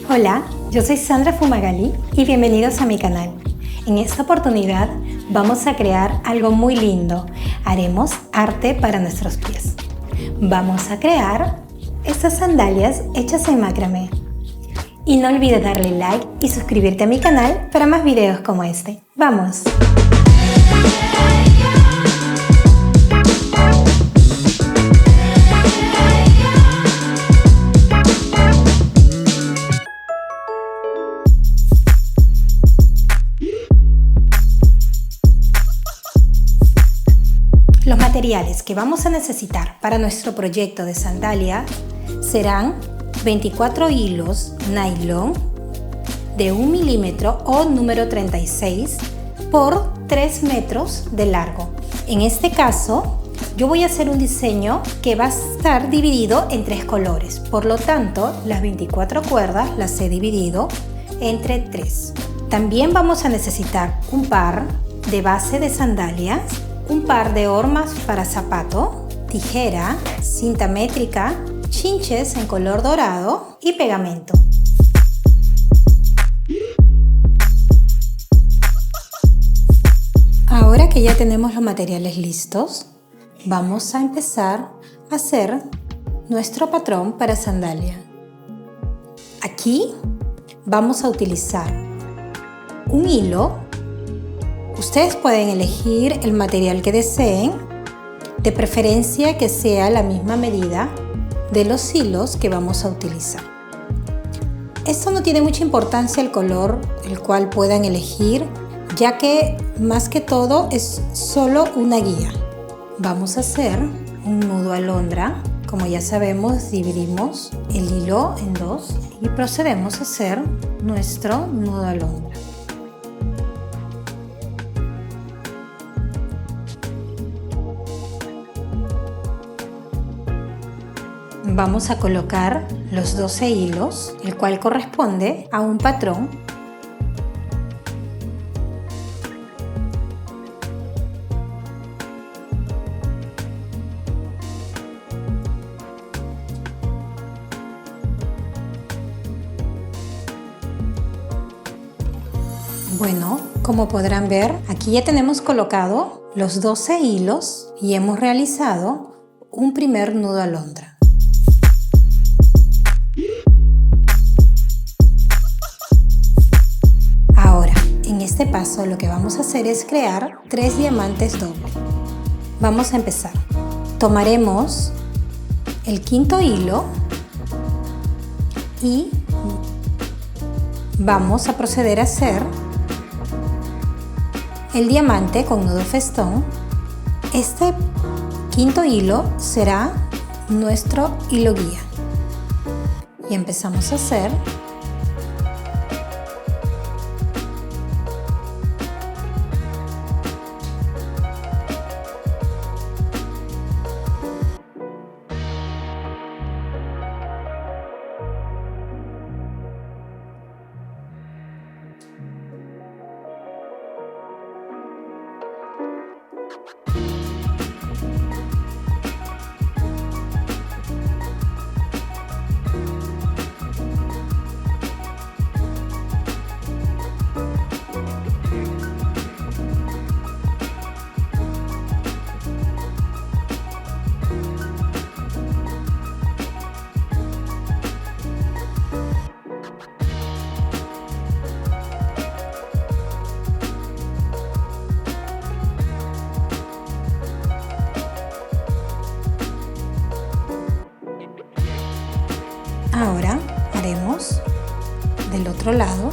Hola, yo soy Sandra Fumagalli y bienvenidos a mi canal. En esta oportunidad vamos a crear algo muy lindo. Haremos arte para nuestros pies. Vamos a crear estas sandalias hechas en macramé. Y no olvides darle like y suscribirte a mi canal para más videos como este. ¡Vamos! Los materiales que vamos a necesitar para nuestro proyecto de sandalia serán 24 hilos nylon de 1 milímetro o número 36 por 3 metros de largo. En este caso, yo voy a hacer un diseño que va a estar dividido en 3 colores. Por lo tanto, las 24 cuerdas las he dividido entre 3. También vamos a necesitar un par de base de sandalias, un par de hormas para zapato, tijera, cinta métrica, chinches en color dorado y pegamento. Ahora que ya tenemos los materiales listos, vamos a empezar a hacer nuestro patrón para sandalia. Aquí vamos a utilizar un hilo. Ustedes pueden elegir el material que deseen, de preferencia que sea la misma medida de los hilos que vamos a utilizar. Esto no tiene mucha importancia el color el cual puedan elegir, ya que más que todo es solo una guía. Vamos a hacer un nudo alondra. Como ya sabemos, dividimos el hilo en 2 y procedemos a hacer nuestro nudo alondra. Vamos a colocar los 12 hilos, el cual corresponde a un patrón. Bueno, como podrán ver, aquí ya tenemos colocado los 12 hilos y hemos realizado un primer nudo alondra. En este paso lo que vamos a hacer es crear 3 diamantes dobles. Vamos a empezar. Tomaremos el quinto hilo y vamos a proceder a hacer el diamante con nudo festón. Este quinto hilo será nuestro hilo guía y empezamos a hacer . Ahora haremos del otro lado .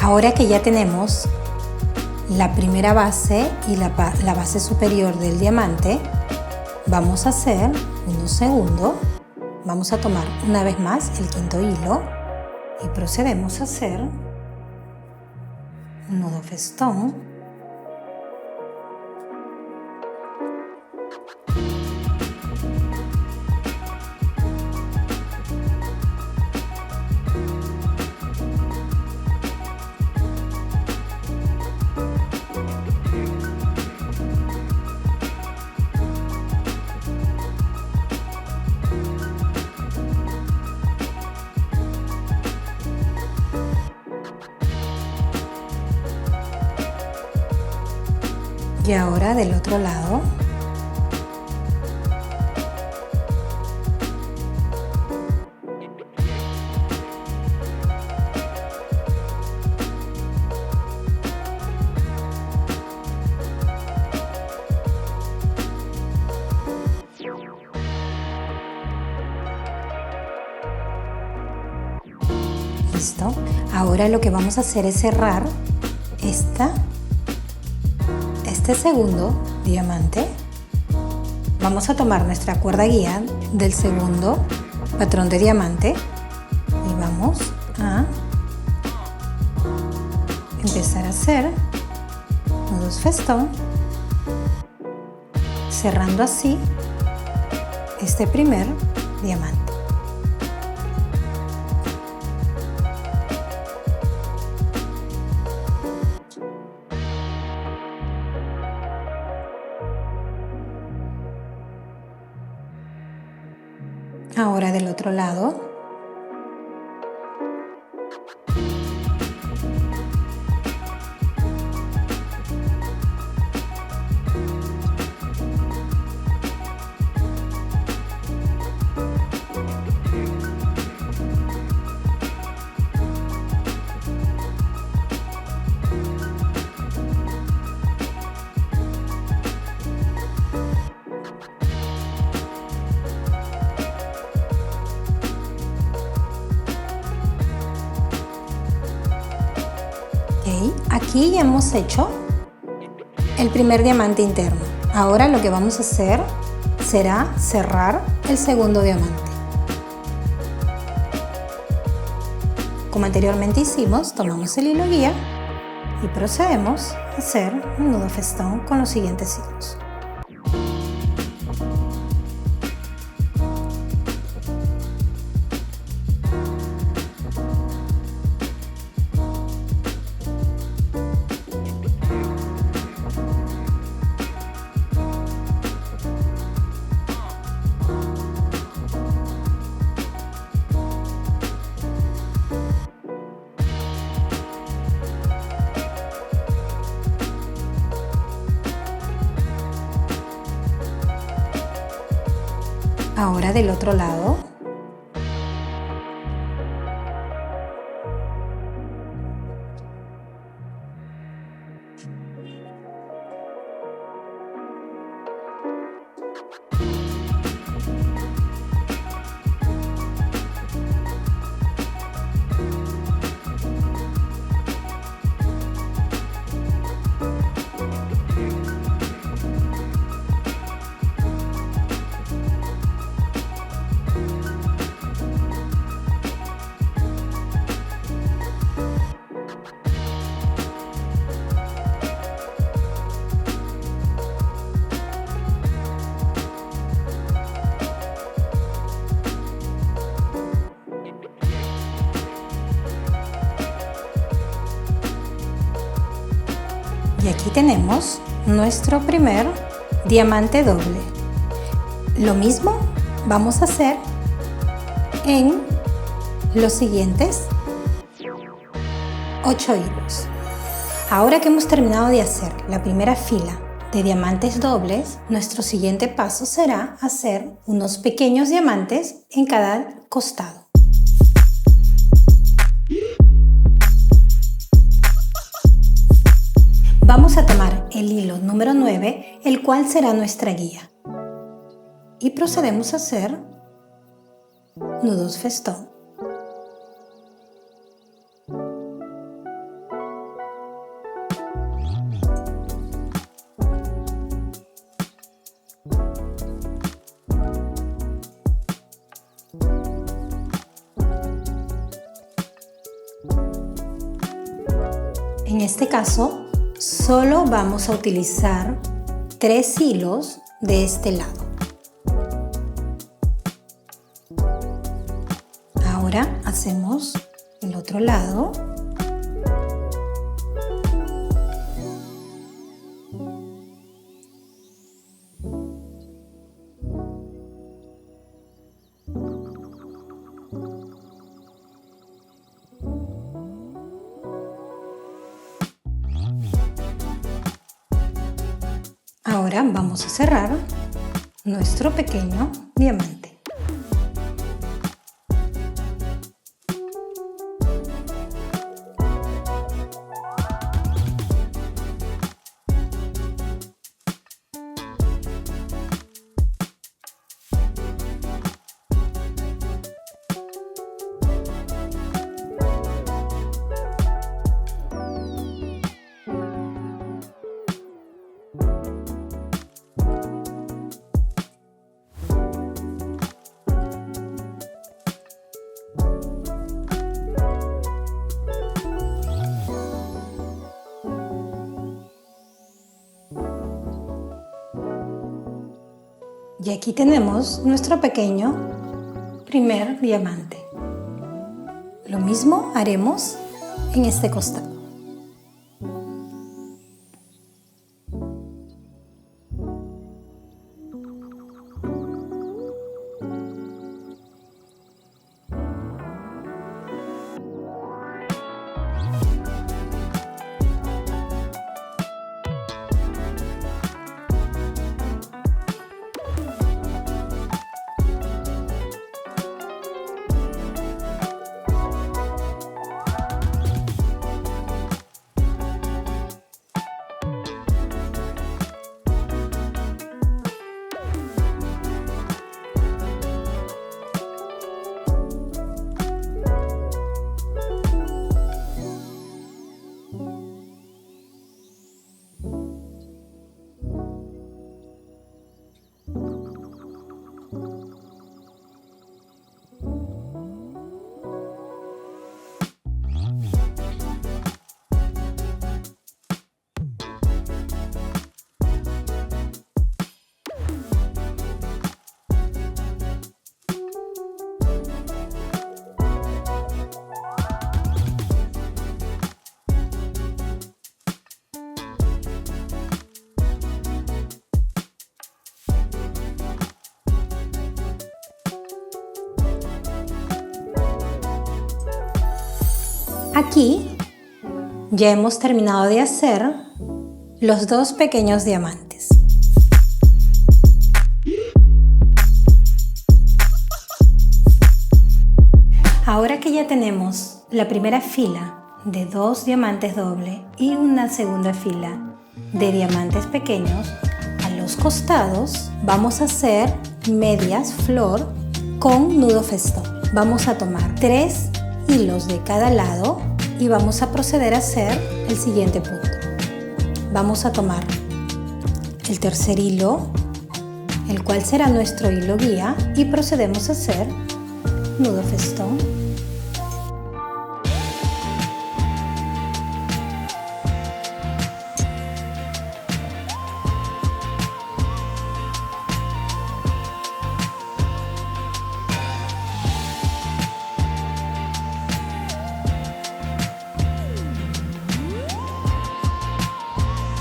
Ahora que ya tenemos la primera base y la base superior del diamante, Vamos a hacer uno segundo. Vamos a tomar una vez más el quinto hilo y procedemos a hacer un nudo festón. Y ahora del otro lado. Listo. Ahora lo que vamos a hacer es cerrar este segundo diamante. Vamos a tomar nuestra cuerda guía del segundo patrón de diamante y vamos a empezar a hacer nudos festón, cerrando así este primer diamante. Ahora del otro lado. Aquí ya hemos hecho el primer diamante interno. Ahora lo que vamos a hacer será cerrar el segundo diamante. Como anteriormente hicimos, tomamos el hilo guía y procedemos a hacer un nudo festón con los siguientes hilos. Ahora del otro lado. Y aquí tenemos nuestro primer diamante doble. Lo mismo vamos a hacer en los siguientes 8 hilos. Ahora que hemos terminado de hacer la primera fila de diamantes dobles, nuestro siguiente paso será hacer unos pequeños diamantes en cada costado. Vamos a tomar el hilo número 9, el cual será nuestra guía, y procedemos a hacer nudos festón. este caso, solo vamos a utilizar 3 hilos de este lado. Ahora hacemos el otro lado. Ahora vamos a cerrar nuestro pequeño diamante. Y aquí tenemos nuestro pequeño primer diamante. Lo mismo haremos en este costado. Aquí ya hemos terminado de hacer los 2 pequeños diamantes. Ahora que ya tenemos la primera fila de 2 diamantes doble y una segunda fila de diamantes pequeños, a los costados vamos a hacer medias flor con nudo festón. Vamos a tomar 3 hilos de cada lado y vamos a proceder a hacer el siguiente punto. Vamos a tomar el tercer hilo, el cual será nuestro hilo guía, y procedemos a hacer nudo festón.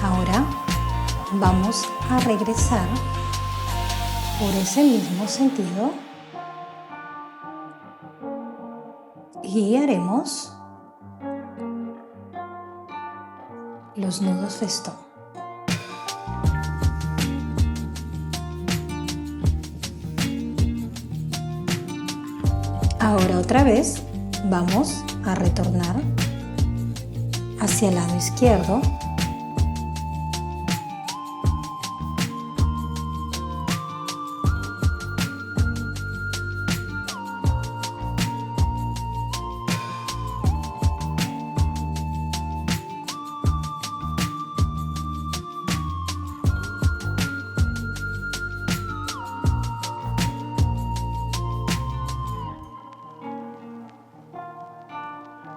Ahora vamos a regresar por ese mismo sentido y haremos los nudos festón. Ahora otra vez vamos a retornar hacia el lado izquierdo .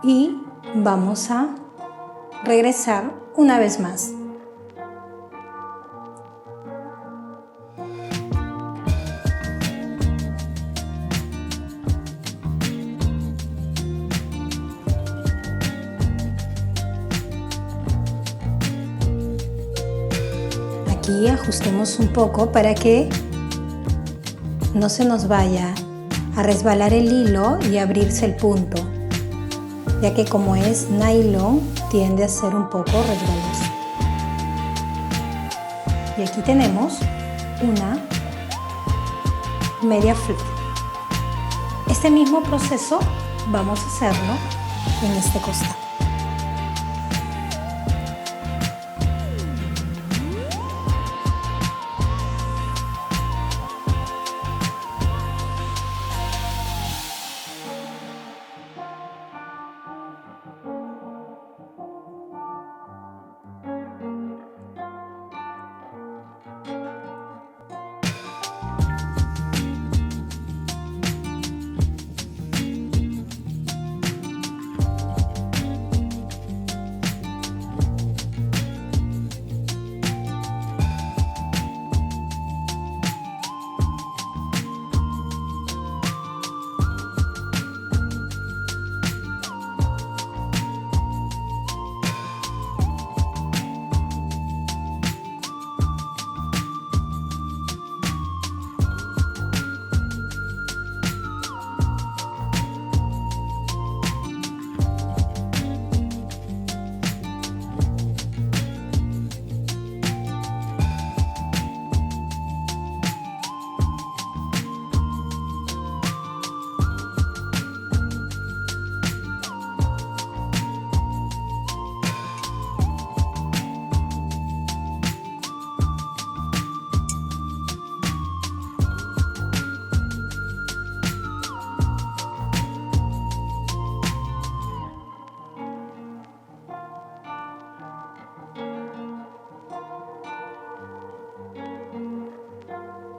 Y vamos a regresar una vez más. Aquí ajustemos un poco para que no se nos vaya a resbalar el hilo y abrirse el punto, ya que como es nylon tiende a ser un poco resbaloso. Y aquí tenemos una media flor. Este mismo proceso vamos a hacerlo en este costado.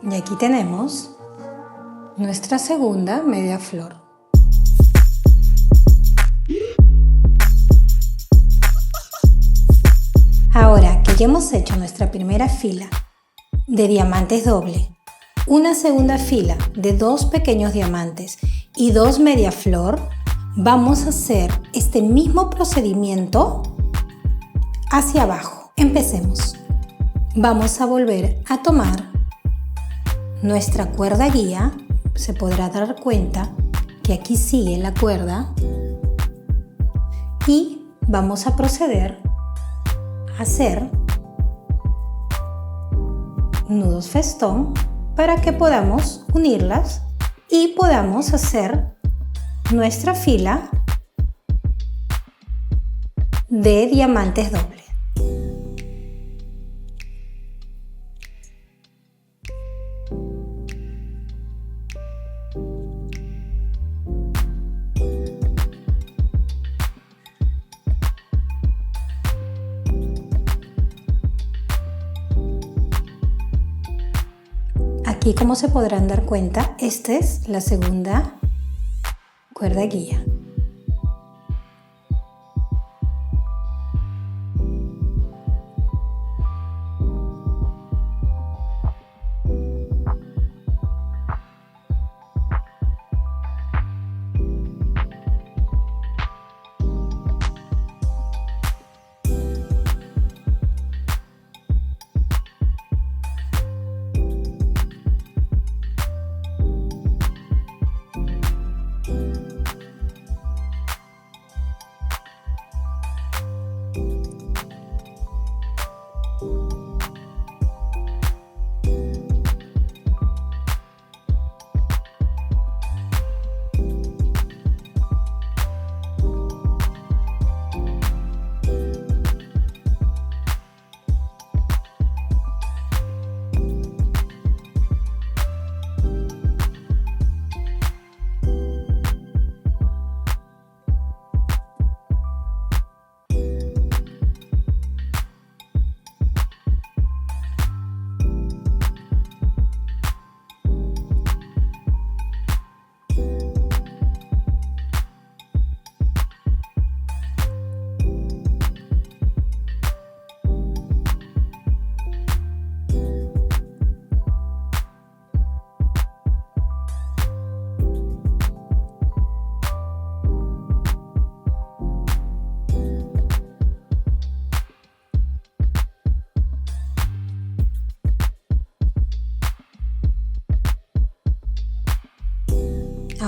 Y aquí tenemos nuestra segunda media flor. Ahora que ya hemos hecho nuestra primera fila de diamantes doble, una segunda fila de 2 pequeños diamantes y 2 media flor, vamos a hacer este mismo procedimiento hacia abajo. Empecemos. Vamos a volver a tomar nuestra cuerda guía. Se podrá dar cuenta que aquí sigue la cuerda y vamos a proceder a hacer nudos festón para que podamos unirlas y podamos hacer nuestra fila de diamantes dobles. Aquí, como se podrán dar cuenta, esta es la segunda cuerda guía.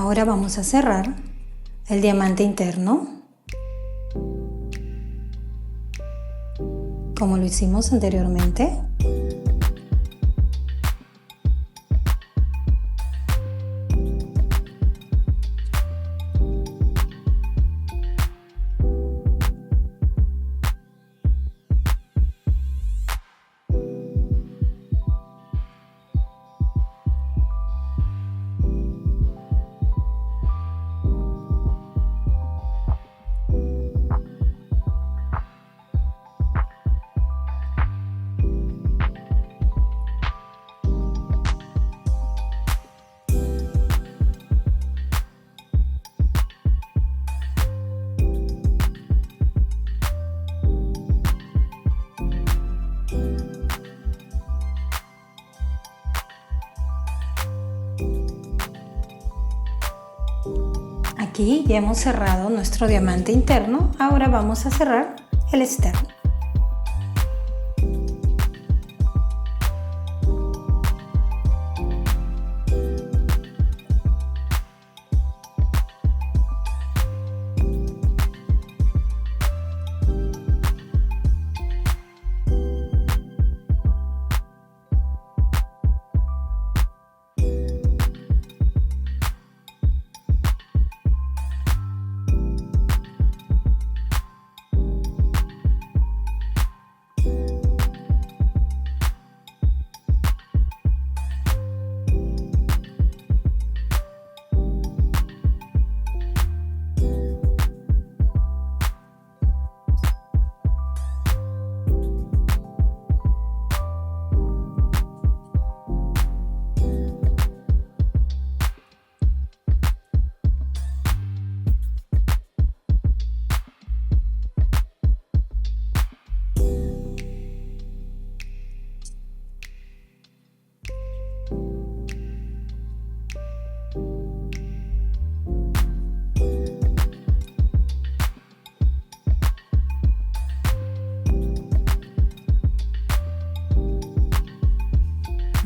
Ahora vamos a cerrar el diamante interno, como lo hicimos anteriormente. Aquí ya hemos cerrado nuestro diamante interno, ahora vamos a cerrar el externo.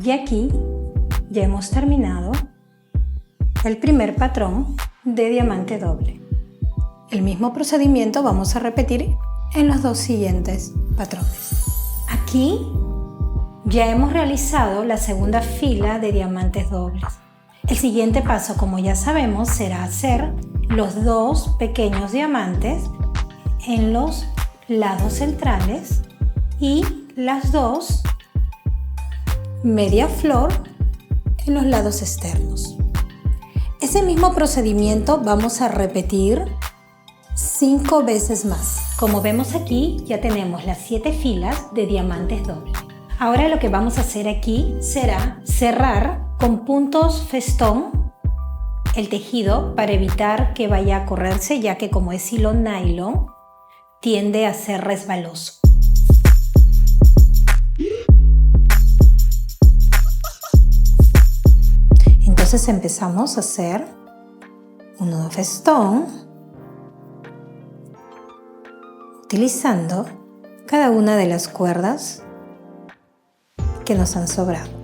Y aquí ya hemos terminado el primer patrón de diamante doble. El mismo procedimiento vamos a repetir en los dos siguientes patrones. Aquí ya hemos realizado la segunda fila de diamantes dobles. El siguiente paso, como ya sabemos, será hacer los dos pequeños diamantes en los lados centrales y las dos media flor en los lados externos. Ese mismo procedimiento vamos a repetir 5 veces más. Como vemos aquí, ya tenemos las 7 filas de diamantes dobles. Ahora lo que vamos a hacer aquí será cerrar con puntos festón el tejido para evitar que vaya a correrse, ya que como es hilo nylon, tiende a ser resbaloso. Entonces empezamos a hacer un nudo festón utilizando cada una de las cuerdas que nos han sobrado.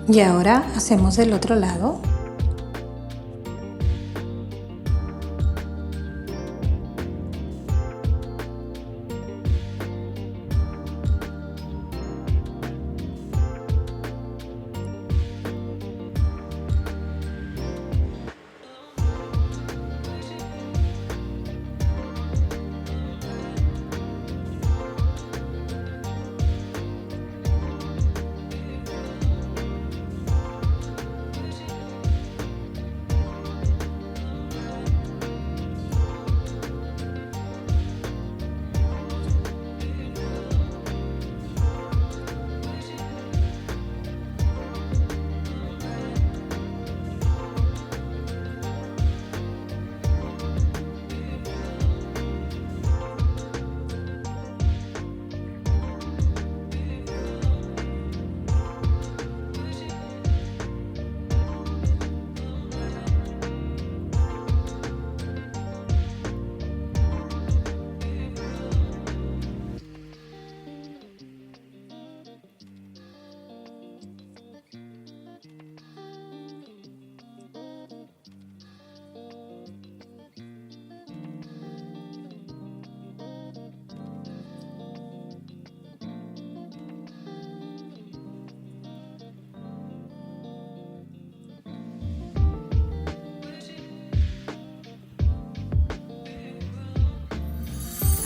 Y ahora hacemos del otro lado.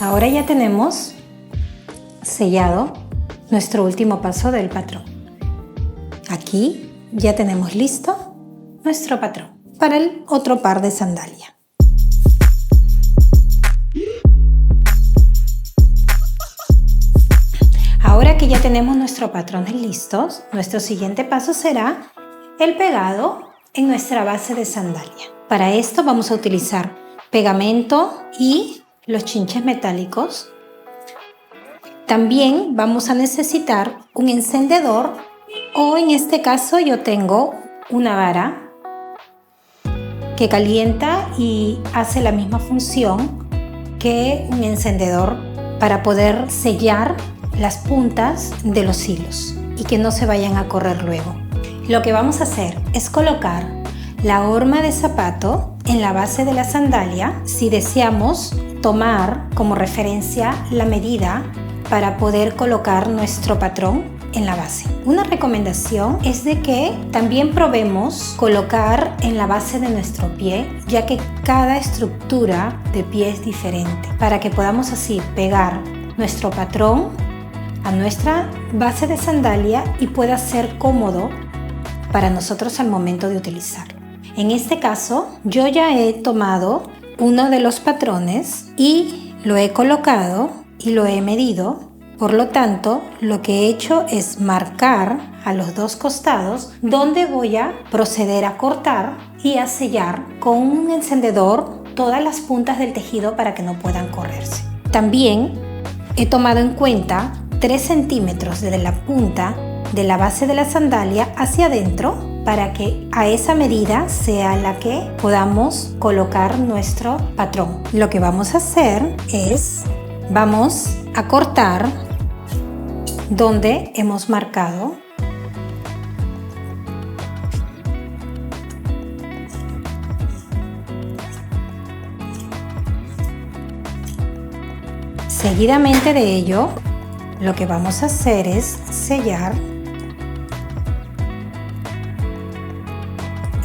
Ahora ya tenemos sellado nuestro último paso del patrón. Aquí ya tenemos listo nuestro patrón para el otro par de sandalia. Ahora que ya tenemos nuestros patrones listos, nuestro siguiente paso será el pegado en nuestra base de sandalia. Para esto vamos a utilizar pegamento y los chinches metálicos. También vamos a necesitar un encendedor, o en este caso yo tengo una vara que calienta y hace la misma función que un encendedor para poder sellar las puntas de los hilos y que no se vayan a correr luego. Lo que vamos a hacer es colocar la horma de zapato en la base de la sandalia si deseamos tomar como referencia la medida para poder colocar nuestro patrón en la base. Una recomendación es de que también probemos colocar en la base de nuestro pie, ya que cada estructura de pie es diferente, para que podamos así pegar nuestro patrón a nuestra base de sandalia y pueda ser cómodo para nosotros al momento de utilizarlo. En este caso, yo ya he tomado uno de los patrones y lo he colocado y lo he medido. Por lo tanto, lo que he hecho es marcar a los dos costados donde voy a proceder a cortar y a sellar con un encendedor todas las puntas del tejido para que no puedan correrse. También he tomado en cuenta 3 centímetros desde la punta de la base de la sandalia hacia adentro para que a esa medida sea la que podamos colocar nuestro patrón. Lo que vamos a hacer es, vamos a cortar donde hemos marcado. Seguidamente de ello, lo que vamos a hacer es sellar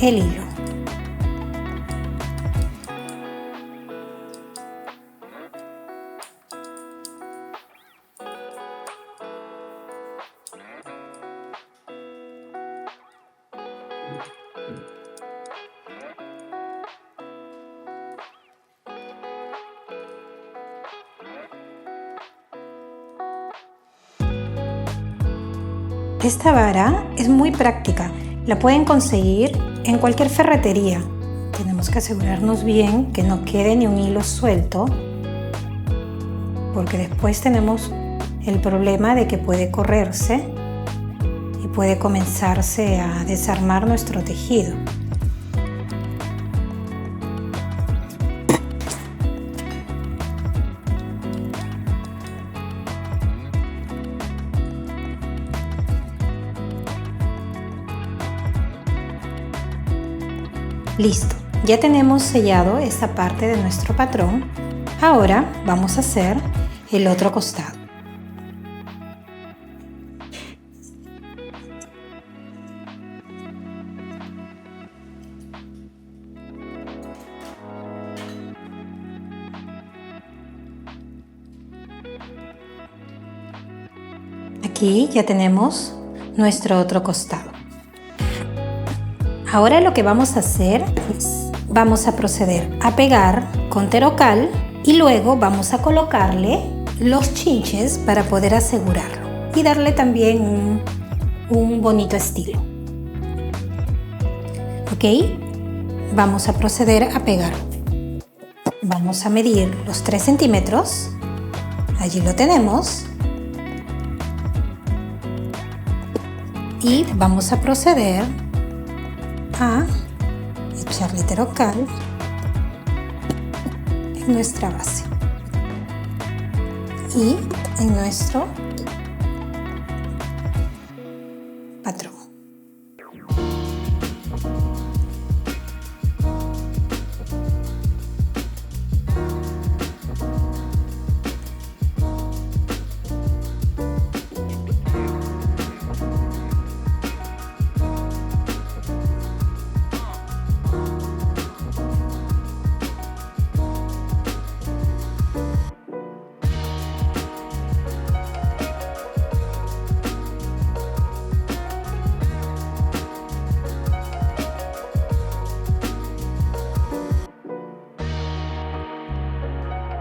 el hilo. Esta vara es muy práctica, la pueden conseguir en cualquier ferretería. Tenemos que asegurarnos bien que no quede ni un hilo suelto, porque después tenemos el problema de que puede correrse y puede comenzarse a desarmar nuestro tejido. Listo, ya tenemos sellado esta parte de nuestro patrón. Ahora vamos a hacer el otro costado. Aquí ya tenemos nuestro otro costado. Ahora lo que vamos a hacer es, vamos a proceder a pegar con Terocal y luego vamos a colocarle los chinches para poder asegurarlo y darle también un bonito estilo. ¿Ok? Vamos a proceder a pegar. Vamos a medir los 3 centímetros. Allí lo tenemos. Y vamos a proceder a echarle Terocal en nuestra base y en nuestro patrón.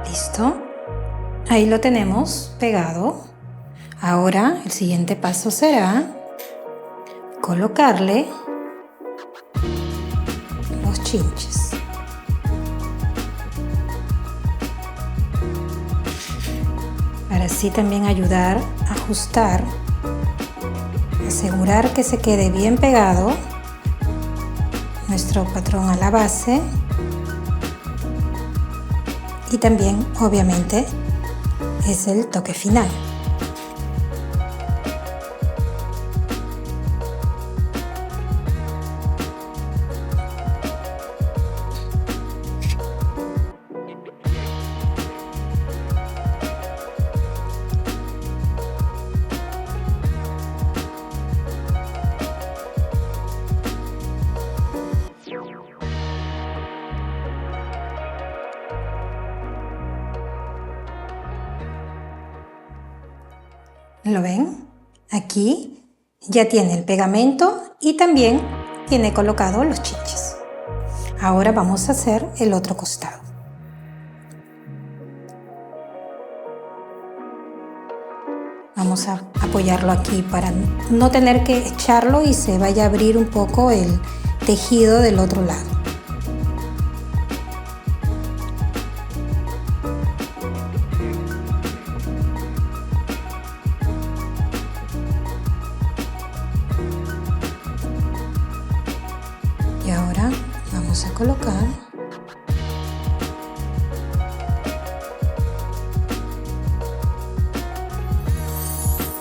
¿Listo? Ahí lo tenemos pegado. Ahora el siguiente paso será colocarle los chinches. Para así también ayudar a ajustar, asegurar que se quede bien pegado nuestro patrón a la base. Y también, obviamente, es el toque final. ¿Lo ven? Aquí ya tiene el pegamento y también tiene colocado los chinches. Ahora vamos a hacer el otro costado. Vamos a apoyarlo aquí para no tener que echarlo y se vaya a abrir un poco el tejido del otro lado. Y ahora vamos a colocar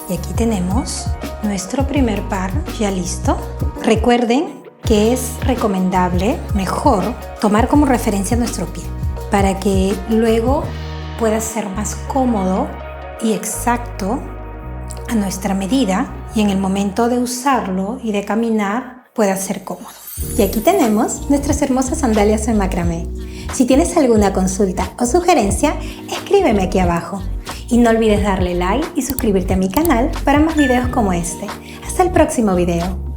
y aquí tenemos nuestro primer par ya listo. Recuerden que es recomendable, mejor, tomar como referencia nuestro pie para que luego pueda ser más cómodo y exacto a nuestra medida y en el momento de usarlo y de caminar pueda ser cómodo. Y aquí tenemos nuestras hermosas sandalias en macramé. Si tienes alguna consulta o sugerencia, escríbeme aquí abajo. Y no olvides darle like y suscribirte a mi canal para más videos como este. Hasta el próximo video.